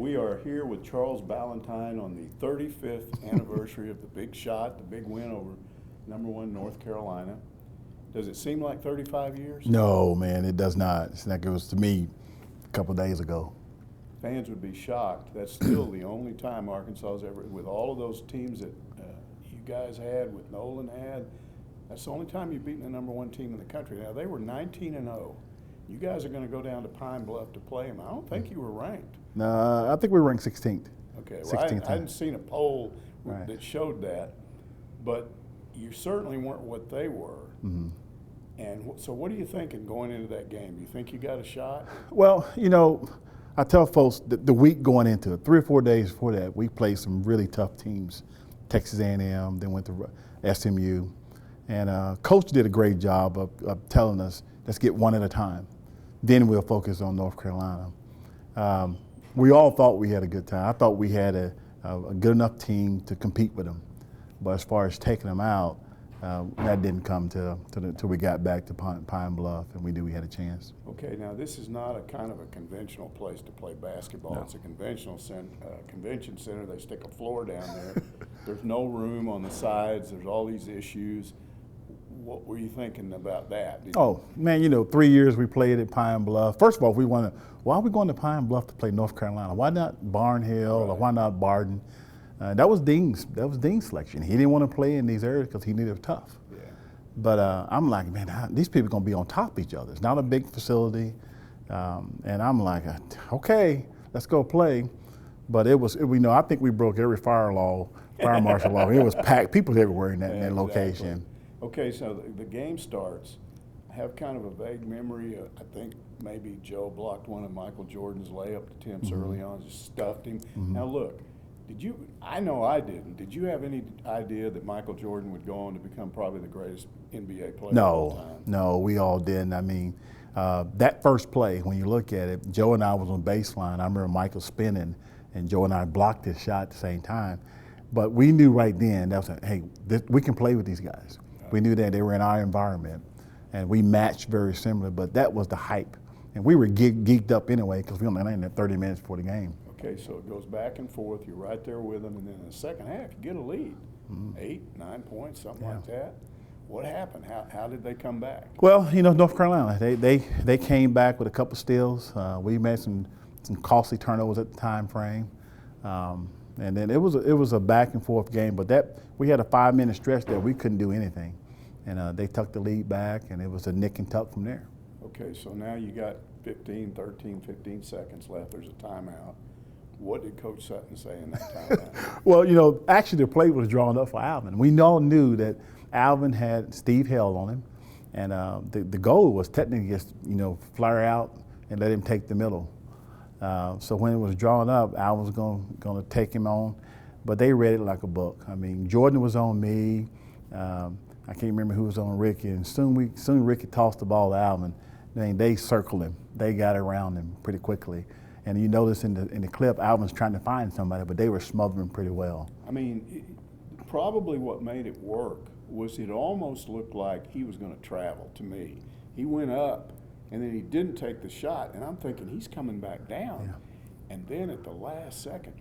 we are here with Charles Balentine on the 35th anniversary of the big shot, the big win over number one North Carolina. Does it seem like 35 years? No, man, it does not. It's like it was to me a couple of days ago. Fans would be shocked. That's still the only time Arkansas has ever, with all of those teams that you guys had, with Nolan had, that's the only time you've beaten the number one team in the country. Now, they were 19-0. You guys are going to go down to Pine Bluff to play them. I don't think you were ranked. No, I think we were ranked 16th. Okay, well, I hadn't seen a poll that showed that, but you certainly weren't what they were. Mm-hmm. And so what are you thinking going into that game? You think you got a shot? Well, you know, I tell folks that the week going into it, 3 or 4 days before that, we played some really tough teams. Texas A&M, then went to SMU. And Coach did a great job of telling us, let's get one at a time. Then we'll focus on North Carolina. We all thought we had a good time. I thought we had a good enough team to compete with them. But as far as taking them out, that didn't come till we got back to Pine Bluff and we knew we had a chance. Okay, now this is not a kind of a conventional place to play basketball. No. It's a convention center. They stick a floor down there. There's no room on the sides. There's all these issues. What were you thinking about that? Oh, man, you know, 3 years we played at Pine Bluff. First of all, why are we going to Pine Bluff to play North Carolina? Why not Barnhill or why not Barden? That was Dean's selection. He didn't want to play in these areas because he knew they were tough. Yeah. But I'm like, man, these people are going to be on top of each other. It's not a big facility. And I'm like, okay, let's go play. But I think we broke every fire marshal law. It was packed, people everywhere in that location. Okay, so the game starts. I have kind of a vague memory. I think maybe Joe blocked one of Michael Jordan's layup attempts early on, just stuffed him. Now look, I know I didn't. Did you have any idea that Michael Jordan would go on to become probably the greatest NBA player of all time? No, we all didn't. I mean, that first play, when you look at it, Joe and I was on baseline. I remember Michael spinning, and Joe and I blocked his shot at the same time. But we knew right then, we can play with these guys. We knew that they were in our environment, and we matched very similar, but that was the hype. And we were geeked up anyway because we only landed 30 minutes before the game. Okay, so it goes back and forth. You're right there with them, and then in the second half, you get a lead, 8, 9 points, something like that. What happened? How did they come back? Well, you know, North Carolina, they came back with a couple steals. We made some costly turnovers at the time frame. And then it was a back and forth game, but we had a 5-minute stretch that we couldn't do anything. And they tucked the lead back, and it was a nick and tuck from there. Okay, so now you got 15 seconds left. There's a timeout. What did Coach Sutton say in that timeout? Well, you know, actually the play was drawn up for Alvin. We all knew that Alvin had Steve Held on him, and the goal was technically just, flare out and let him take the middle. So when it was drawn up, Alvin was going to take him on, but they read it like a book. I mean, Jordan was on me. I can't remember who was on Ricky, and soon Ricky tossed the ball to Alvin. They circled him. They got around him pretty quickly. And you notice in the clip, Alvin's trying to find somebody, but they were smothering pretty well. I mean, probably what made it work was it almost looked like he was going to travel to me. He went up, and then he didn't take the shot, and I'm thinking he's coming back down. Yeah. And then at the last second,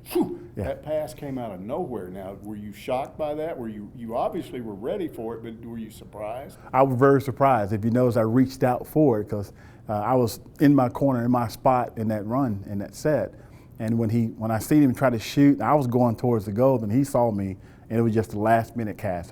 that pass came out of nowhere. Now, were you shocked by that? You obviously were ready for it, but were you surprised? I was very surprised. If you notice, I reached out for it because I was in my corner, in my spot in that run, in that set. And when I seen him try to shoot, I was going towards the goal, and he saw me, and it was just a last-minute pass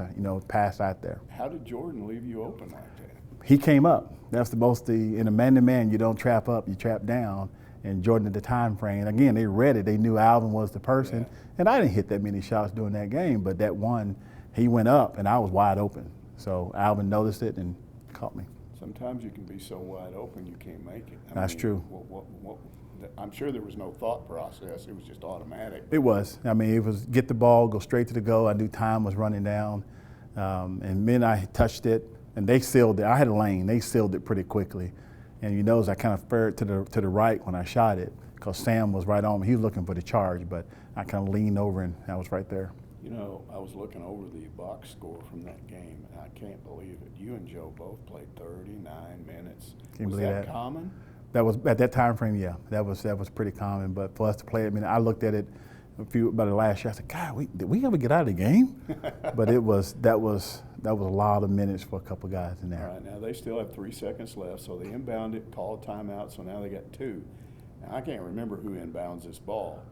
out there. How did Jordan leave you open like that? He came up. That's in a man-to-man, you don't trap up, you trap down. And Jordan at the time frame. And again, they read it. They knew Alvin was the person. Yeah. And I didn't hit that many shots during that game, but that one, he went up, and I was wide open. So Alvin noticed it and caught me. Sometimes you can be so wide open you can't make it. That's true. I'm sure there was no thought process. It was just automatic. It was. I mean, it was get the ball, go straight to the goal. I knew time was running down. And then I touched it, and they sealed it. I had a lane. They sealed it pretty quickly. And you notice I kind of fared to the right when I shot it because Sam was right on me. He was looking for the charge, but I kind of leaned over and I was right there. You know, I was looking over the box score from that game, and I can't believe it. You and Joe both played 39 minutes. Can you believe that? Common? That was at that time frame. Yeah, that was pretty common. But for us to play, I mean, I looked at it about the last year. I said, God, did we ever get out of the game? But that was a lot of minutes for a couple guys in there. All right, now they still have 3 seconds left, so they inbound it, call a timeout, so now they got 2. Now I can't remember who inbounds this ball,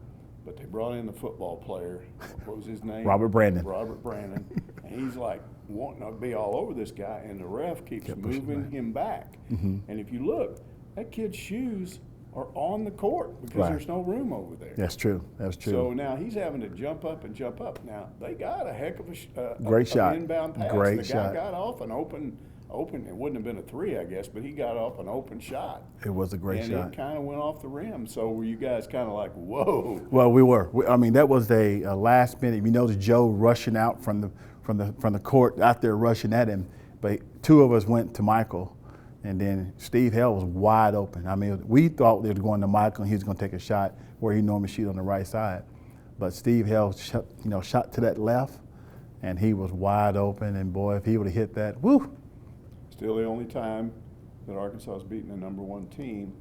but they brought in the football player. What was his name? Robert Brandon. Robert Brandon, and he's like wanting to be all over this guy, and the ref keeps moving him back. And if you look, that kid's shoes are on the court because there's no room over there. That's true. That's true. So now he's having to jump up and jump up. Now they got a heck of a great shot, inbound pass. Great the shot. guy got off an open. It wouldn't have been a 3, I guess, but he got off an open shot. It was a great shot. And it kind of went off the rim. So were you guys kind of like, whoa? Well, we were. I mean, that was a last minute. You notice Joe rushing out from the court out there rushing at him, but 2 of us went to Michael. And then Steve Hell was wide open. I mean, we thought they were going to Michael and he was going to take a shot where he normally shoots on the right side. But Steve Hell shot to that left, and he was wide open. And boy, if he would have hit that, woo! Still the only time that Arkansas has beaten a number 1 team.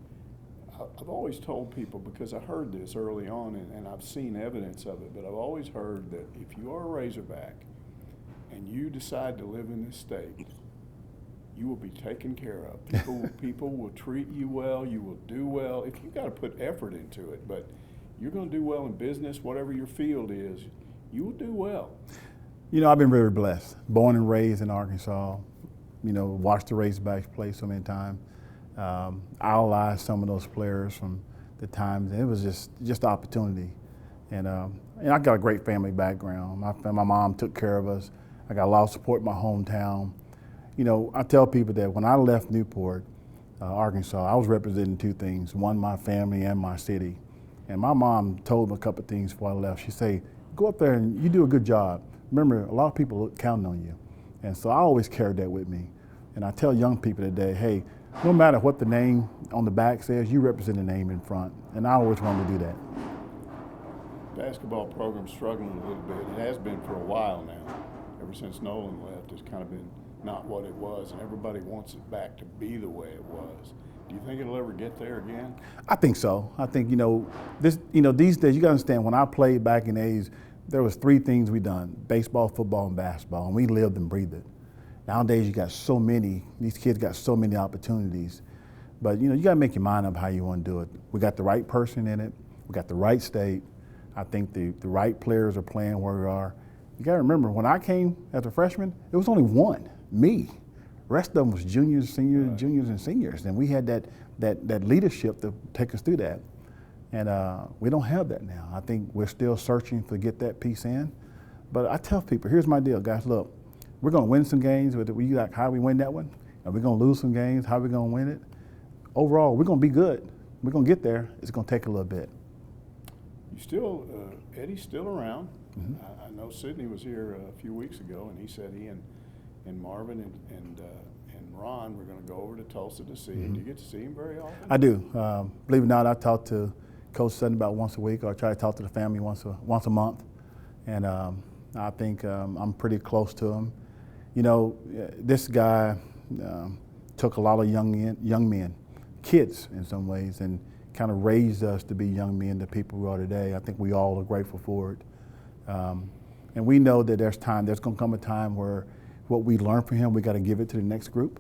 I've always told people, because I heard this early on and I've seen evidence of it, but I've always heard that if you are a Razorback and you decide to live in this state, you will be taken care of. People will treat you well. You will do well. If you got to put effort into it, but you're going to do well in business, whatever your field is, you will do well. You know, I've been very blessed. Born and raised in Arkansas. You know, watched the Razorbacks play so many times. Idolized some of those players from the times. It was just opportunity. And I got a great family background. My mom took care of us. I got a lot of support in my hometown. You know, I tell people that when I left Newport, Arkansas, I was representing 2 things: one, my family, and my city. And my mom told me a couple of things before I left. She said, go up there and you do a good job. Remember, a lot of people are counting on you. And so I always carried that with me. And I tell young people today, hey, no matter what the name on the back says, you represent the name in front. And I always wanted to do that. Basketball program's struggling a little bit. It has been for a while now. Ever since Nolan left, it's kind of been not what it was, and everybody wants it back to be the way it was. Do you think it'll ever get there again? I think so. I think, these days, you got to understand, when I played back in the 80s, there was 3 things we done: baseball, football, and basketball, and we lived and breathed it. Nowadays, you got so many, these kids got so many opportunities, but you got to make your mind up how you want to do it. We got the right person in it. We got the right state. I think the right players are playing where we are. You got to remember, when I came as a freshman, it was only 1. Me. Rest of them was juniors, seniors, juniors, and seniors, and we had that leadership to take us through that. And we don't have that now. I think we're still searching to get that piece in. But I tell people, here's my deal, guys. Look, we're going to win some games. How we win that one, and we're going to lose some games. How we going to win it? Overall, we're going to be good. We're going to get there. It's going to take a little bit. Eddie's still around. I know Sidney was here a few weeks ago, and he said he and Marvin and Ron were going to go over to Tulsa to see him. Do you get to see him very often? I do. Believe it or not, I talk to Coach Sutton about once a week, or I try to talk to the family once a month. And I think I'm pretty close to him. This guy took a lot of young men, kids in some ways, and kind of raised us to be young men, the people we are today. I think we all are grateful for it. And we know that there's going to come a time where what we learn from him, we got to give it to the next group.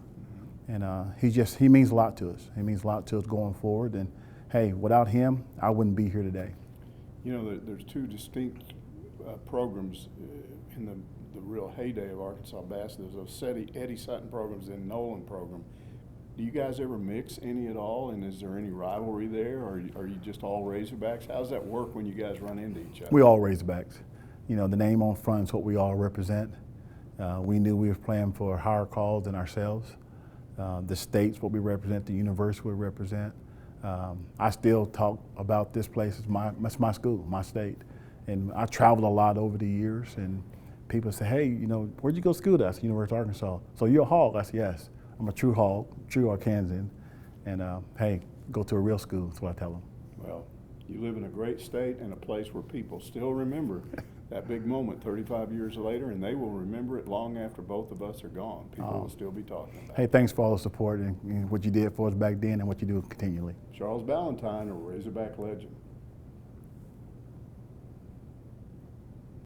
And he means a lot to us. He means a lot to us going forward. And hey, without him, I wouldn't be here today. There's 2 distinct programs in the real heyday of Arkansas basketball. There's those Eddie Sutton programs and Nolan program. Do you guys ever mix any at all? And is there any rivalry there, or are you just all Razorbacks? How does that work when you guys run into each other? We all Razorbacks. The name on front is what we all represent. We knew we were playing for a higher cause than ourselves. The state's what we represent, the university we represent. I still talk about this place as my school, my state. And I traveled a lot over the years, and people say, hey, where'd you go to school? I said, University of Arkansas. So you're a Hog? I said, yes. I'm a true Hog, true Arkansan. And hey, go to a real school, that's what I tell them. Well, You live in a great state and a place where people still remember that big moment 35 years later, and they will remember it long after both of us are gone. People will still be talking about Hey, it. thanks for all the support and what you did for us back then and what you do continually. Charles Balentine, a Razorback legend.